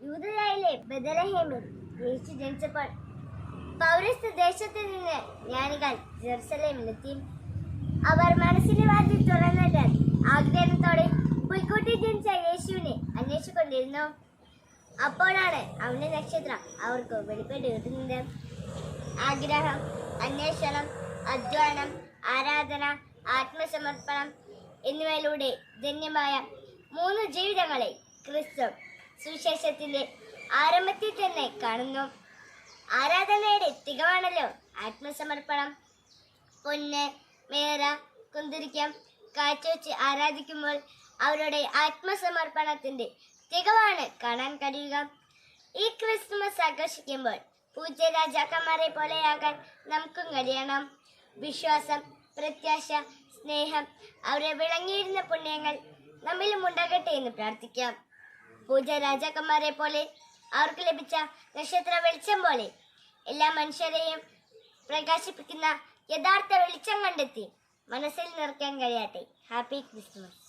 യൂദയായിലെ ബെത്ലഹേമിൽ യേശു ജനിച്ചപ്പോൾ പൗരസ്ത്യ ദേശത്ത് നിന്ന് ജ്ഞാനികൾ ജെറുസലേമിലെത്തി. അവർ മനസ്സിന്റെ വാതിൽ തുറന്നിട്ട് ആഗ്രഹത്തോടെ പുൽക്കൂട്ടി ജനിച്ച യേശുവിനെ അന്വേഷിച്ചുകൊണ്ടിരുന്നു. അപ്പോഴാണ് അവന്റെ നക്ഷത്രം അവർക്ക് വെളിപ്പെട്ട് കിട്ടുന്നത്. ആഗ്രഹം, അന്വേഷണം, അധ്വാനം, ആരാധന, ആത്മസമർപ്പണം എന്നിവയിലൂടെ ധന്യമായ 3 ജീവിതങ്ങളെ ക്രിസ്തു സുവിശേഷത്തിന്റെ ആരംഭത്തിൽ തന്നെ കാണുന്നു. ആരാധനയുടെ തികവാണല്ലോ ആത്മസമർപ്പണം. പൊന്ന്, മേറ, കുന്തിരിക്കം കാറ്റുവച്ച് ആരാധിക്കുമ്പോൾ അവരുടെ ആത്മസമർപ്പണത്തിന്റെ തികവാണ് കാണാൻ കഴിയുക. ഈ ക്രിസ്തുമസ് ആഘോഷിക്കുമ്പോൾ പൂജ്യ രാജാക്കന്മാരെ പോലെയാകാൻ നമുക്കും കഴിയണം. വിശ്വാസം, പ്രത്യാശ, സ്നേഹം, അവരെ വിളങ്ങിയിരുന്ന പുണ്യങ്ങൾ നമ്മിലും ഉണ്ടാകട്ടെ എന്ന് പ്രാർത്ഥിക്കാം. പൂജ്യ രാജാക്കന്മാരെ പോലെ അവർക്ക് ലഭിച്ച നക്ഷത്ര വെളിച്ചം പോലെ എല്ലാ മനുഷ്യരെയും പ്രകാശിപ്പിക്കുന്ന യഥാർത്ഥ വെളിച്ചം കണ്ടെത്തി മനസ്സിൽ നിറയ്ക്കാൻ കഴിയട്ടെ. Happy Christmas.